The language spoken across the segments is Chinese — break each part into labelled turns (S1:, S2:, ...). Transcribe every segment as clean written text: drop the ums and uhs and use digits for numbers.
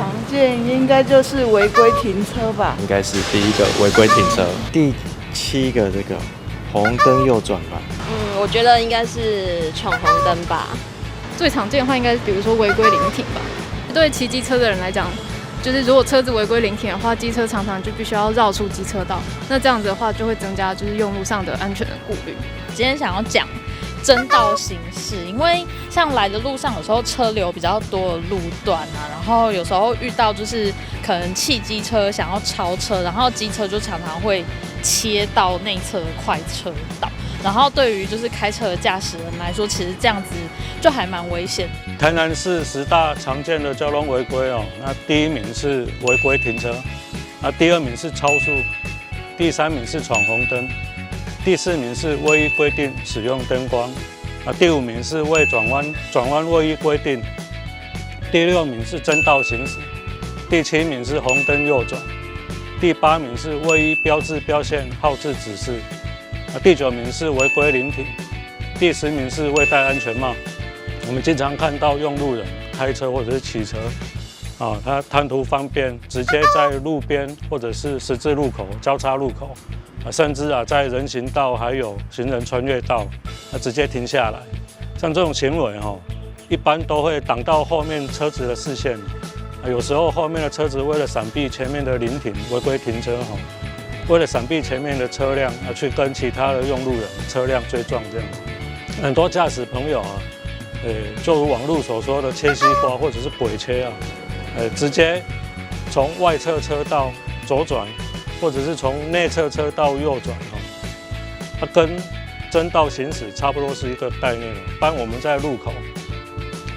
S1: 常见应该就是违规停车吧？
S2: 应该是第一个违规停车，第7个这个红灯右转吧。
S3: 我觉得应该是闯红灯吧。
S4: 最常见的话，应该是比如说违规临停吧。对骑机车的人来讲，就是如果车子违规临停的话，机车常常就必须要绕出机车道，那这样子的话就会增加就是用路上的安全的顾虑。
S5: 今天想要讲争道行驶，因为像来的路上有时候车流比较多的路段啊，然后有时候遇到就是可能汽机车想要超车，然后机车就常常会切到内侧的快车道，然后对于就是开车的驾驶人来说，其实这样子就还蛮危险。
S6: 台南市10大常见的交通违规哦，那第1名是违规停车，第2名是超速，第3名是闯红灯，第4名是未依规定使用灯光，第5名是未转弯未依规定，第6名是争道行驶，第7名是红灯右转，第8名是未依标志标线号志指示，第9名是违规临停，第10名是未戴安全帽。我们经常看到用路人开车或者是骑车，他贪图方便，直接在路边或者是十字路口、交叉路口，甚至在人行道还有行人穿越道，直接停下来。像这种行为一般都会挡到后面车子的视线。有时候后面的车子为了闪避前面的临停违规停车，为了闪避前面的车辆，去跟其他的用路人车辆追撞这样。很多驾驶朋友就如网络所说的切西瓜或者是鬼切直接从外侧车道左转，或者是从内侧车道右转它跟争道行驶差不多是一个概念。一般我们在路口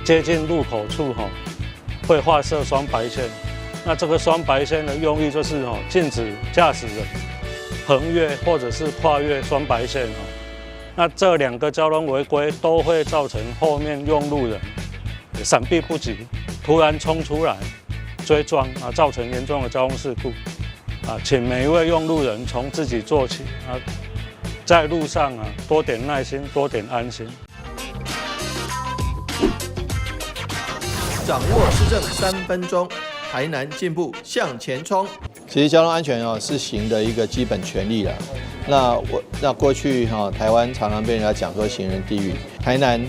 S6: 接近路口处会画设双白线，那这个双白线的用意就是禁止驾驶人横越或者是跨越双白线那这2个交通违规都会造成后面用路人闪避不及，突然冲出来追撞造成严重的交通事故请每一位用路人从自己做起在路上多点耐心，多点安心。
S7: 掌握市政3分钟，台南进步向前冲。
S8: 其实交通安全是行的一个基本权利了。那过去台湾常常被人家讲说行人地狱，台南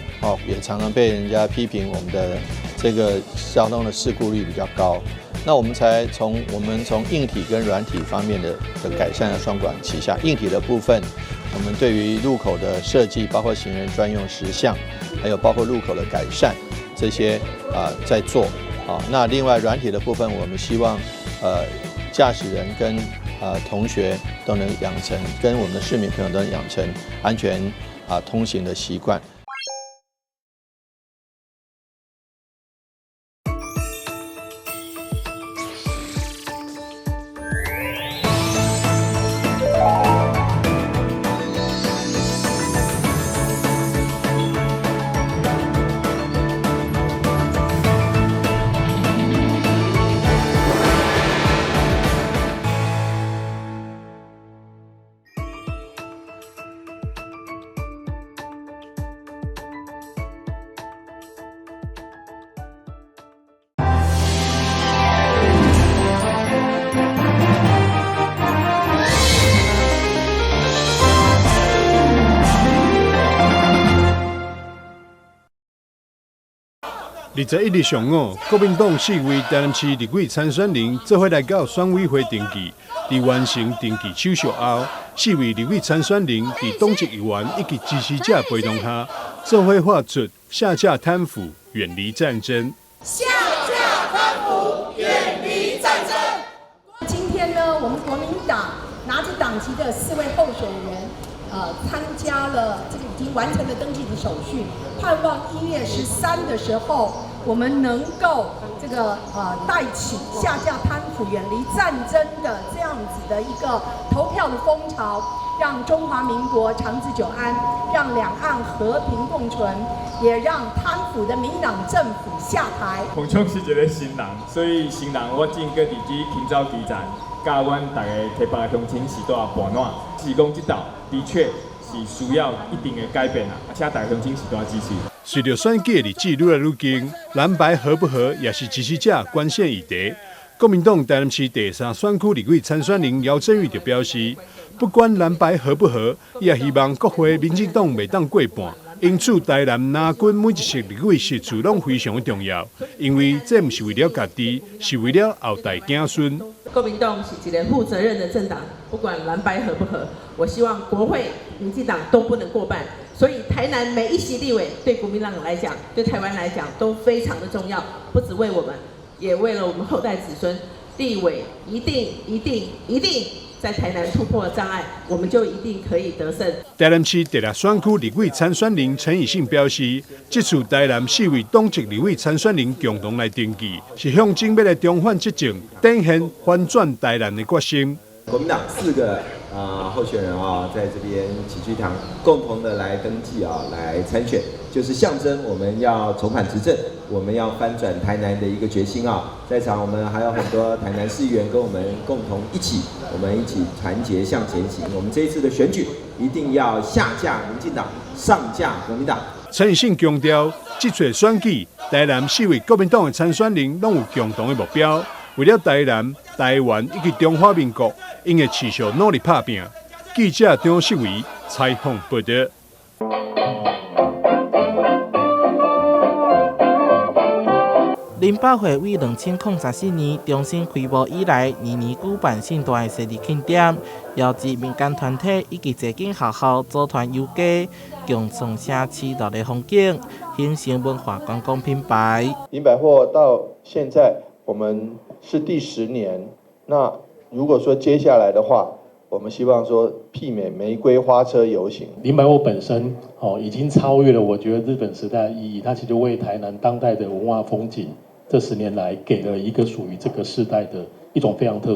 S8: 也常常被人家批评我们的这个交通的事故率比较高。那我们从硬体跟软体方面的改善的双管齐下。硬体的部分，我们对于路口的设计，包括行人专用石像，还有包括路口的改善，这些在做那另外软体的部分，我们希望驾驶人跟同学都能养成，跟我们的市民朋友都能养成安全通行的习惯。
S9: 21日上午，国民党4位台南市立委参选人做伙来到选委会登记。在完成登记手续后，4位立委参选人在党籍议员以及支持者陪同下，做伙画出下架贪腐、远离战争。
S10: 下架贪腐，远离战争。今天呢，我们国民党拿着党籍的4位候选人，参加了这个已经完成了登记的手续，盼望1月13的时候，我们能够带起下架贪腐、远离战争的这样子的一个投票的风潮，让中华民国长治久安，让两岸和平共存，也让贪腐的民党政府下台。
S11: 彭聪是一个新人，所以新人我真个伫这今早基站，甲阮大家提拔的乡亲是多少半暖，是讲这道的确是需要一定的改变啦，而且大家乡亲是多支持。
S9: 随着选举的日子愈来愈近，蓝白合不合也是支持者关键议题。国民党台南市第3选区立委参选人姚振宇就表示，不管蓝白合不合，伊也希望国会民进党袂当过半。因此，台南拿军每一席立委席次拢非常的重要，因为这不是为了家己，是为了后代子孙。
S12: 国民党是一个负责任的政党，不管蓝白合不合，我希望国会民进党都不能过半。所以台南每一席立委对国民党来讲，对台湾来讲都非常的重要，不只为我们，也为了我们后代子孙。立委一定在台南突破障碍，我们就一定可以得胜。
S9: 台南市第6选区立委参选人陈以信表示，这次台南4位党籍立委参选人共同来登记，是向政要来重返执政，展现翻转台南的决心。
S13: 国民党4个候选人在这边齐聚一堂，共同的来登记来参选，就是象征我们要重返执政，我们要翻转台南的一个决心在场我们还有很多台南市议员跟我们共同我们一起团结向前行。我们这一次的选举一定要下架民进党，上架国民党。
S9: 陈以信强调，这次选举，台南4位国民党的参选人拢有共同的目标。为了台南、台湾以及中华民国，应会持续努力打拼。记者张世伟采访报道。
S14: 林百货为2004年重新开幕以来，年年举办盛大的生日庆典，邀集民间团体以及财经学校组团游街，共创社区热闹风景，形成文化观光品牌。
S8: 林百货到现在我们是第10年，那如果说接下来的话，我们希望说媲美玫瑰花车游行。
S15: 林百货本身已经超越了我觉得日本时代的意义，它其实为台南当代的文化风景这10年来给了一个属于这个世代的一种非常特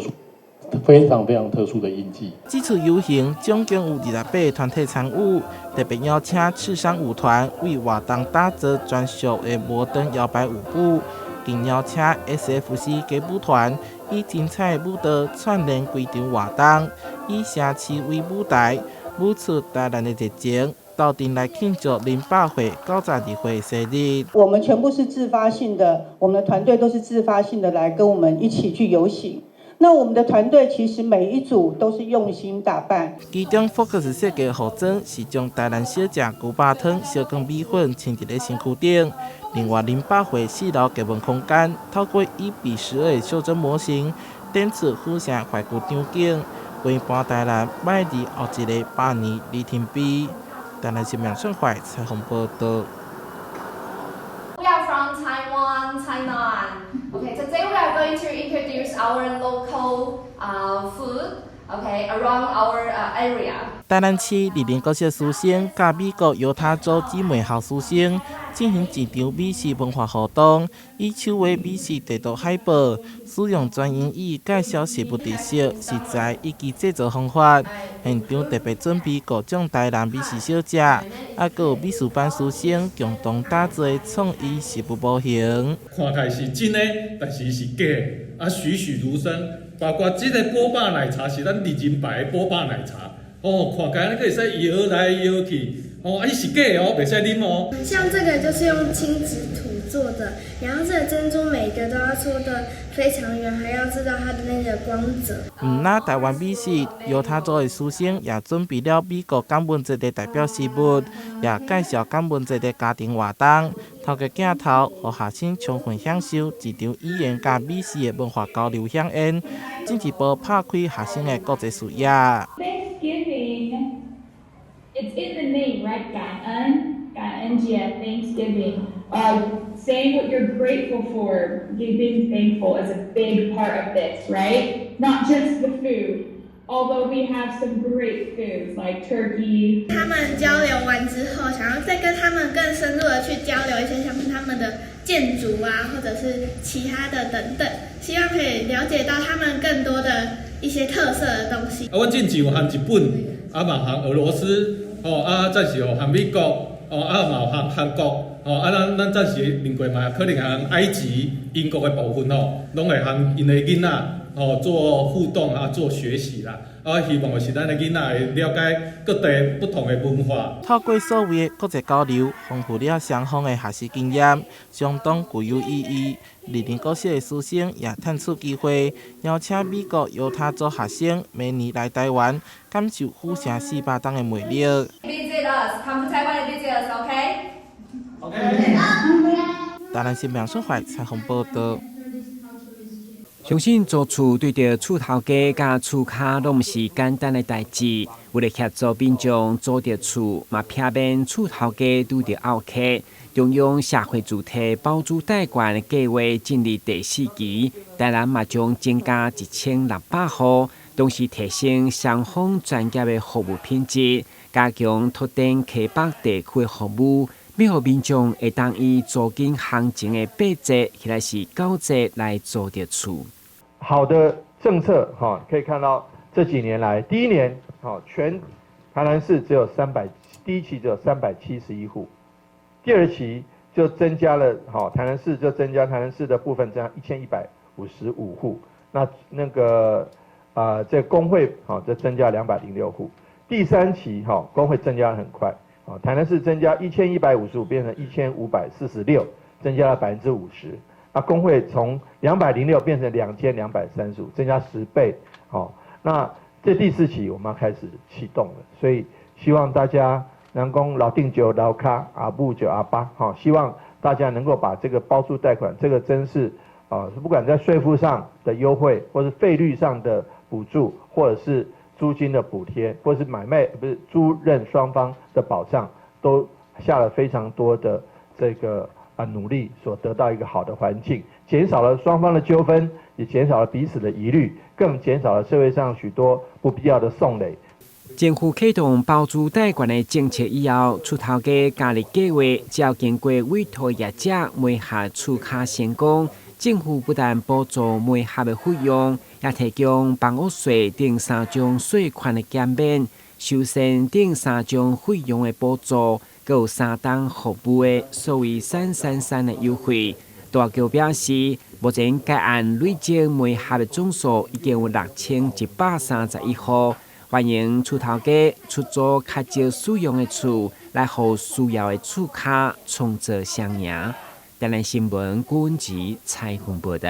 S15: 殊的印记。
S14: 这次游行总共有28个团体参与，特别邀请赤山舞团为活动打造专属的摩登摇摆舞步，并邀请 SFC 歌舞团以精彩的舞蹈串联规场活动，以社区为舞台，舞出台南的热情。到店来庆祝林百货92岁生日。
S16: 我们全部是自发性的，我们的团队都是自发性的来跟我们一起去游行。那我们的团队其实每一组都是用心打扮。
S14: 其中 Focus 设计的服装是将台南小吃牛肉汤、小羹米粉穿在身躯顶。另外，林百货4楼艺文空间透过1:12的袖珍模型，展出富城怀旧场景，陪伴台南迈入后一个100年里程碑。台南新闻顺怀采访报道。
S17: We are from Taiwan. Okay, today we are going to introduce our local food. Okay, around our area.
S14: 台南市立林国小师生甲美国犹他州姊妹校师生进行一场美食文化活动，以手画美食地图海报，使用专英语介绍食物特色、食材以及制作方法。现场特别准备各种台南美食小吃，还有美术班师生共同打造的创意食物模型。
S18: 看起来是真的，但是是假的，栩栩如生。包括这个波霸奶茶是咱丽人牌的波霸奶茶，看起来可以使摇来摇去，伊是假的袂使啉哦。
S19: 像这个就是用亲子土做的，然后这个珍珠每个都要搓得非常圆，还要知道它的那个光泽。
S14: 那台湾美食，犹他州的师生也准备了美国感恩节的代表食物，也介绍感恩节的家庭活动。透过镜头，让学生充分享受一场语言加美食的文化交流响应，进一步拍开学生的国际视野。
S20: Thanksgiving, it's in the name, right? 感恩节 Thanksgiving. Saying what you're grateful for, being thankful is a big part of this, right? Not just the food. Although we have some great foods like turkey.
S19: 他们交流完之后，想要再跟他们更深入的去交流一些像是他们的建筑啊，或者是其他的等等，希望可以了解到他们更多的一些特色的东西。
S18: 阮进前有含日本，嘛含俄罗斯，再是含美国，嘛含韩国，咱暂时另外嘛可能含埃及、英国的部分拢会含因的囡仔。做互动啊，做学习啦。希望是咱的囡仔会了解各地不同的文化。
S14: 透过所谓的国际交流，丰富了双方的学习经验，相当具有意义。历年国小的师生也探出机会，邀请美国犹他州学生明年来台湾，感受富城四巴东的魅力。
S17: Visit us, come to Taiwan and visit us, okay?
S14: OK。台南新闻所发采访报道。
S21: 相信做厝对着厝头家甲厝骹拢毋是简单的代志，为了协助民众做着厝，嘛避免厝头家拄着拗客。中央社会主体包租代管计划进入第4期，台南嘛将增加1600户，同时提升双方专业的服务品质，加强拓展溪北地区的服务。要让民众会当以租金行情的8折，或者是9折来租着厝。
S22: 好的政策可以看到这几年来，第一年全台南市只有第一期只有371户，第二期就增加了台南市的部分增加1155户，那个这工会就增加206户，第3期工会增加得很快。台南市增加1155变成1546，增加了50%。工会从206变成2235，增加10倍。那这第4期我们要开始启动了，所以希望大家能够老定就老卡，阿布就阿巴。希望大家能够把这个包租贷款，这个真是不管在税负上的优惠，或是费率上的补助，或者是租金的补贴，或是租赁双方的保障，都下了非常多的这个努力，所得到一个好的环境，减少了双方的纠纷，也减少了彼此的疑虑，更减少了社会上许多不必要的送累。
S21: 政府启动包租代管的政策以后，厝头家加入计划，只要经过委托业者买下厝骹成功，政府不但补助买下的费用，也提供房屋税等3种税款的减免、修缮等3种费用的补助，还有3档服务的所谓333的优惠。大桥表示，目前该案累计买下的总数已经有6131户，欢迎厝头家出租较少使用的厝，来互需要的厝骹创造双赢。台南新闻郭文吉采访报道。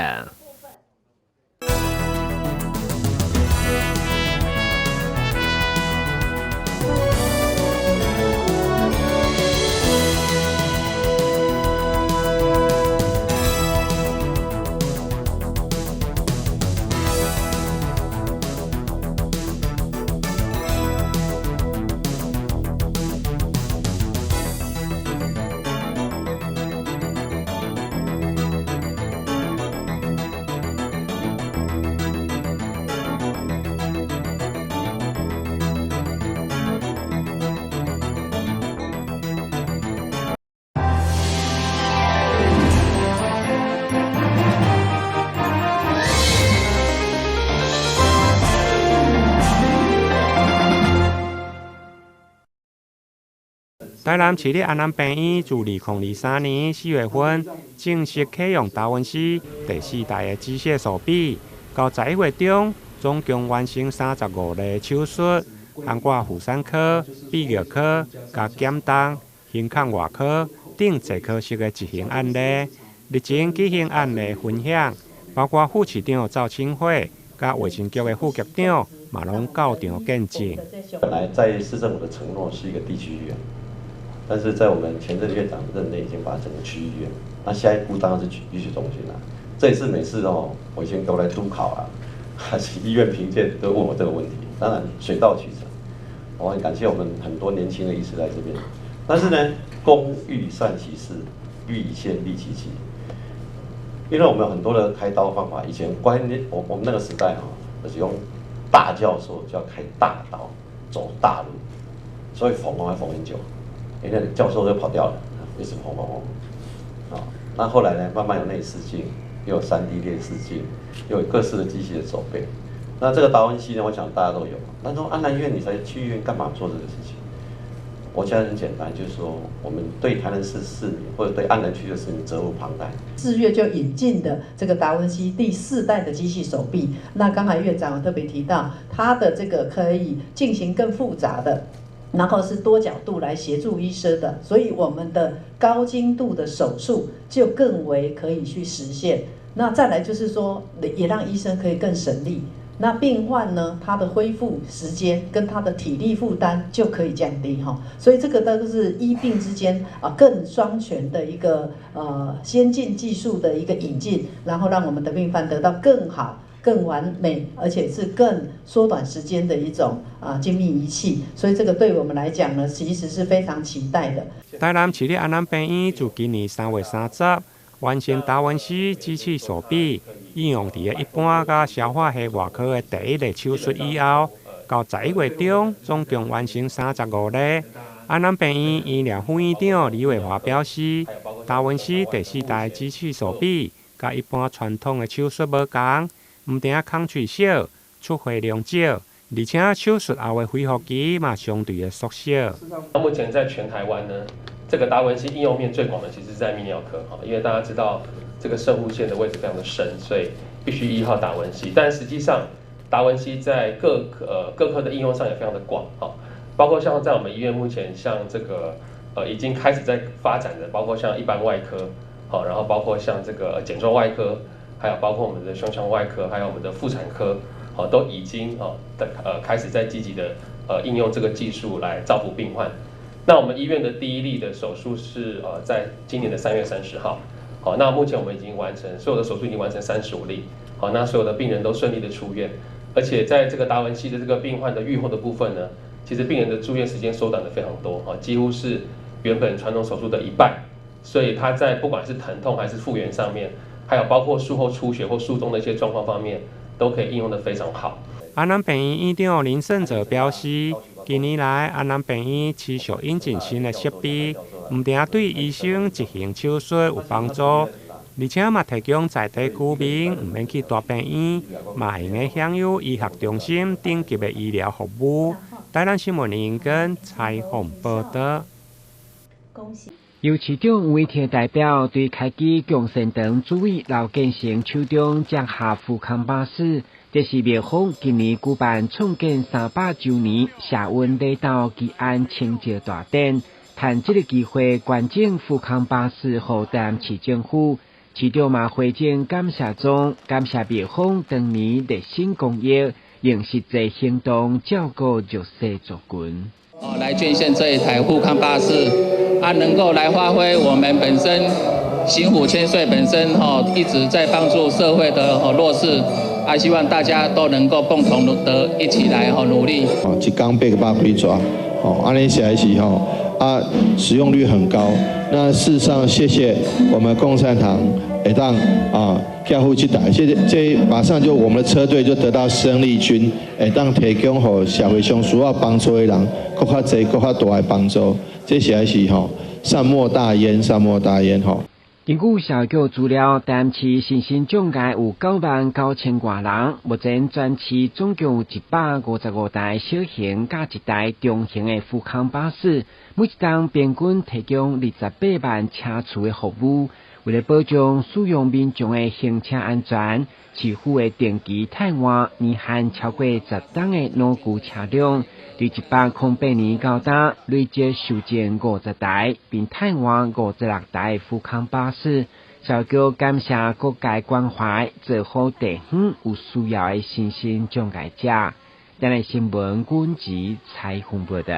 S23: 台南市立安南病院自2023年4月份正式启用达文西第4代的机械手臂，到11月中总共完成35例手术，包括妇产科、泌尿科、加减重、心脏外科等侪科室的执行案例。日前举行案例分享，包括副市长赵清惠、加卫生局的副局长马龙到场见证。
S24: 本来在市政府的承诺是一个地区医院。但是在我们前任院长任内已经把整个区医院，那下一步当然是医学中心了。这一次每次我先都来督考啊，还是医院评鉴都问我这个问题，当然水到渠成。我很感谢我们很多年轻的医师来这边，但是呢，工欲善其事，欲先利其器。因为我们有很多的开刀方法，以前我们那个时代就是用大教授就要开大刀，走大路，所以缝还缝很久。因为教授就跑掉了，一直缝。那后来呢，慢慢有内视镜，又有3D 列视镜，又有各式的机械的手背。那这个达文西呢，我想大家都有。那说安南医院你才去医院干嘛做这个事情？我现在很简单，就是说我们对台南市市民或者对安南区的市民责无旁贷。
S1: 4月就引进的这个达文西第4代的机器手臂，那刚才院长有特别提到，它的这个可以进行更复杂的，然后是多角度来协助医生的，所以我们的高精度的手术就更为可以去实现。那再来就是说，也让医生可以更省力。那病患呢，他的恢复时间跟他的体力负担就可以降低哈，所以这个都是医病之间更双全的一个先进技术的一个引进，然后让我们的病患得到更好、更完美，而且是更缩短时间的一种精密仪器，所以这个对我们来讲呢，其实是非常期待的。
S23: 台南市立安南病院自今年3月30日完成达文西机器手臂应用伫一般甲消化系外科的第1例手术以后，到11月中总共完成35例。安南病院医疗副院长李伟华表示，达文西第4代机器手臂甲一般传统的手术无同，唔但空喙小、出血量少，而且手术后的恢复期嘛相对的缩小。
S2: 目前在全台湾呢，这个达文西应用面最广的其实是在泌尿科哈，因为大家知道这个肾盂腺的位置非常的深，所以必须依靠达文西。但实际上，达文西在各科的应用上也非常的广哈，包括像在我们医院目前像这个已经开始在发展的，包括像一般外科好，然后包括像这个减重外科，还有包括我们的胸腔外科，还有我们的妇产科好，都已经开始在积极的应用这个技术来照顾病患。那我们医院的第1例的手术是在今年的3月30号。好，那目前我们已经完成所有的手术，已经完成35例。好，那所有的病人都顺利的出院，而且在这个达文西的这个病患的预后的部分呢，其实病人的住院时间缩短的非常多，几乎是原本传统手术的1半。所以他在不管是疼痛还是复原上面，还有包括术后出血或术中的一些状况方面，都可以应用的非常好。
S23: 安南病院院长林胜哲表示，近年来安南病院持续引进新的设备，唔但对医生执行手术有帮助，而且嘛提供在地居民唔免去大病院，嘛会用享有医学中心顶级的医疗服务。台南新闻林根采访报道。
S21: 由市长委替代表对开机强盛堂主委刘建成手中接下富康巴士，这是庙方今年举办创建300周年社运礼道祈安庆祝大典，趁这个机会关键富康巴士予台南市政府，市长嘛回敬感谢中，感谢庙方当年热心公益，用实际行动照顾弱势族群。
S3: 来捐献这一台富康巴士，能够来发挥我们本身行虎千岁本身一直在帮助社会的弱势，希望大家都能够共同的一起来努力。
S8: 一缸800几抓，安尼写是使用率很高。那事实上，谢谢我们共产党会当调付这台，这马上就我们的车队就得到生力军，会当提供给社会上需要帮助的人，更较侪、更较大的帮助。这实在是善莫大焉，善莫大焉
S21: 根据社局资料，台南市新兴总界有99000多人，目前全市总共有155台小型加1台中型的富康巴士，每一档平均提供28万车次的服务。为了保障使用民众的行车安全，市府会定期汰换年限超过10档的老旧车辆，对108年到达累计修建50台，并汰换56台富康巴士。社局感谢各界关怀，做好地方有需要的新兴障碍者。咱的新闻阮吉采访报道。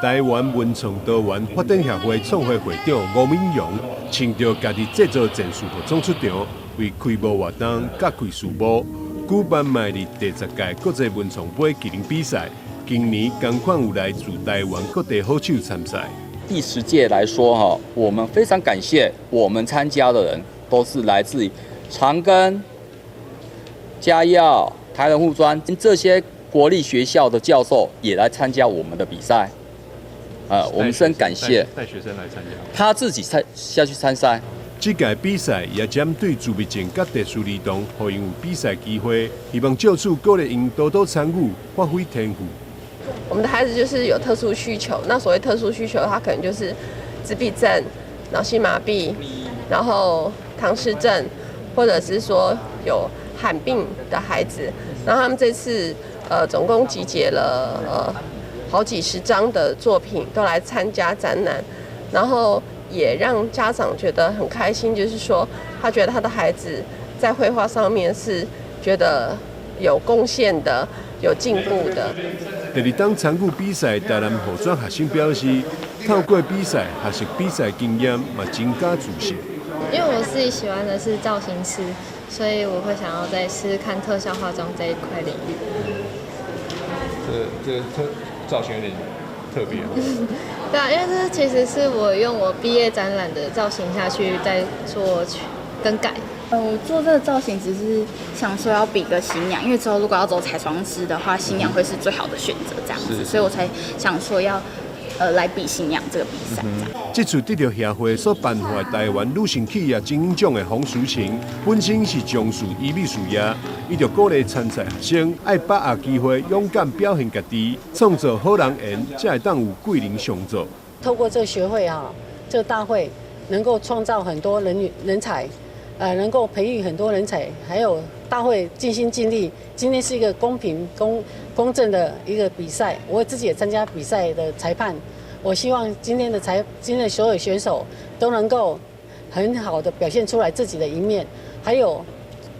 S9: 台湾文创多元发展协会创会会长吴敏阳，请到家己制作战术服装出场，为开幕活动加开序幕。举办迈入第10届国际文创杯麒麟比赛，今年同款有来自台湾各地好手参赛。
S4: 第10届来说我们非常感谢我们参加的人都是来自于长庚、嘉药、台南护专这些国立学校的教授也来参加我们的比赛。我们深感谢
S9: 带学生来参加，
S4: 他自己下去参赛。
S9: 这届比赛也针对自闭症和特殊儿童，让因有比赛机会，希望借此鼓励因多多参与，发挥天赋。
S5: 我们的孩子就是有特殊需求。那所谓特殊需求，他可能就是自闭症、脑性麻痹，然后唐氏症，或者是说有罕病的孩子。然后他们这次总共集结了好几十张的作品都来参加展览，然后也让家长觉得很开心，就是说他觉得他的孩子在绘画上面是觉得有贡献的、有进步的。
S9: 第二档参与比赛，台南护专学生表示，透过比赛学习比赛经验，嘛增加自信。
S6: 因为我自己喜欢的是造型师，所以我会想要再试试看特效化妆这一块领域。
S7: 这造型有点特别。
S6: 对啊，因为这其实是我用我毕业展览的造型下去再做更改。
S10: 我做这个造型只是想说要比个新娘，因为之后如果要走彩妆师的话，新娘会是最好的选择，这样子，所以我才想说要来比新娘这个比赛。
S9: 这次得到协会所颁发台湾女性企业精英奖的洪淑琴，本身是从事医美事业，伊就鼓励参赛学生爱把握机会，勇敢表现家己，创造好人缘，才会当有贵人相助。
S25: 透过这个学会这个大会能够创造很多人才。能够培育很多人才，还有大会尽心尽力。今天是一个公平、公正的一个比赛，我自己也参加比赛的裁判。我希望今天的所有选手都能够很好的表现出来自己的一面，还有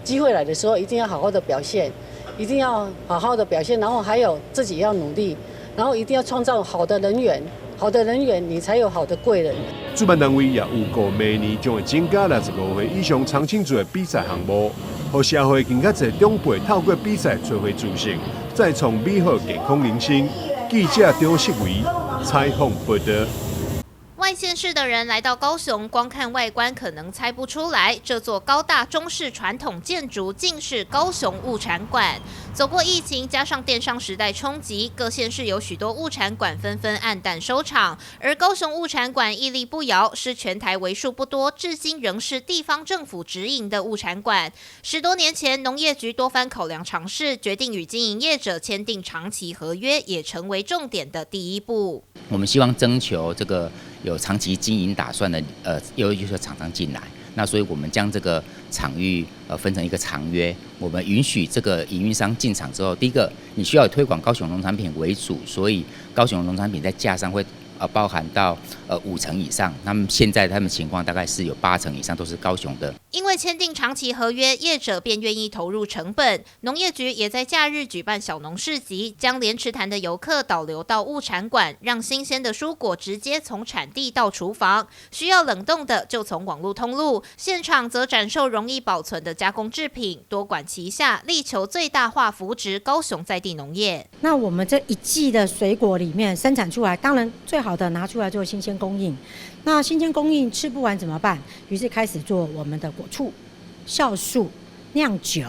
S25: 机会来的时候一定要好好的表现，一定要好好的表现，然后还有自己要努力，然后一定要创造好的人缘。好的人缘，你才有好的贵人。
S9: 主办单位也预告，明年将会增加65岁以上长青组的比赛项目，让社会更加侪长辈透过比赛找回自信，再创美好健康人生。记者张世维采访报道。
S26: 外县市的人来到高雄，光看外观可能猜不出来，这座高大中式传统建筑竟是高雄物产馆。走过疫情，加上电商时代冲击，各县市有许多物产馆纷纷黯淡收场，而高雄物产馆屹立不摇，是全台为数不多，至今仍是地方政府直营的物产馆。10多年前，农业局多番考量尝试，决定与经营业者签订长期合约，也成为重点的第一步。
S27: 我们希望征求这个有长期经营打算的优秀厂商进来，那所以我们将这个场域分成一个长约，我们允许这个营运商进场之后，第一个你需要以推广高雄农产品为主，所以高雄农产品在架上会包含到50%以上，那么现在他们情况大概是有80%以上都是高雄的。
S26: 因为签订长期合约，业者便愿意投入成本。农业局也在假日举办小农市集，将莲池潭的游客导流到物产馆，让新鲜的蔬果直接从产地到厨房，需要冷冻的就从网络通路，现场则展售容易保存的加工制品，多管齐下，力求最大化扶植高雄在地农业。
S28: 那我们这一季的水果里面生产出来，当然最好的拿出来做新鲜供应。那新鲜供应吃不完怎么办？于是开始做我们的果醋、酵素、酿酒、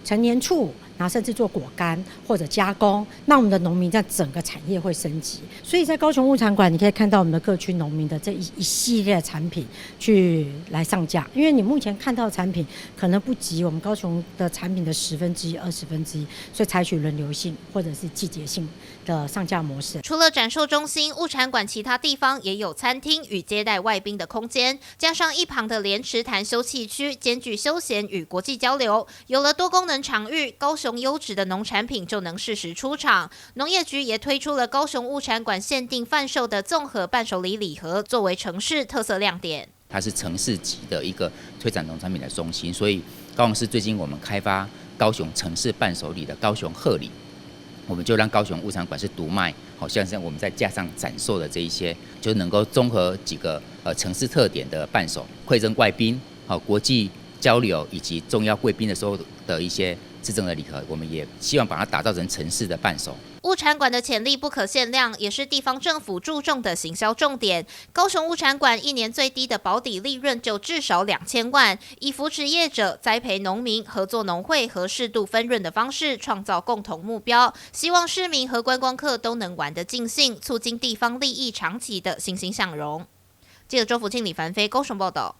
S28: 陈年醋，然后甚至做果干或者加工，那我们的农民在整个产业会升级。所以在高雄物产馆，你可以看到我们的各区农民的这一系列产品去来上架，因为你目前看到的产品可能不及我们高雄的产品的1/10、1/20，所以采取轮流性或者是季节性的上架模式。
S26: 除了展售中心，物产馆其他地方也有餐厅与接待外宾的空间，加上一旁的莲池潭休憩区，兼具休闲与国际交流。有了多功能场域，高雄优质的农产品就能适时出场。农业局也推出了高雄物产馆限定贩售的综合伴手礼礼盒，作为城市特色亮点。
S27: 它是城市级的一个推展农产品的中心，所以高雄市最近我们开发高雄城市伴手礼的高雄贺礼，我们就让高雄物产馆是独卖，好像是我们在架上展售的这一些，就能够综合几个城市特点的伴手，馈赠外宾，国际交流以及重要贵宾的时候的一些自赠的礼盒，我们也希望把它打造成城市的伴手。
S26: 物产馆的潜力不可限量，也是地方政府注重的行销重点。高雄物产馆一年最低的保底利润就至少2000万，以扶持业者、栽培农民、合作农会和适度分润的方式，创造共同目标，希望市民和观光客都能玩得尽兴，促进地方利益长期的欣欣向荣。记者周福庆、李凡飞高雄报道。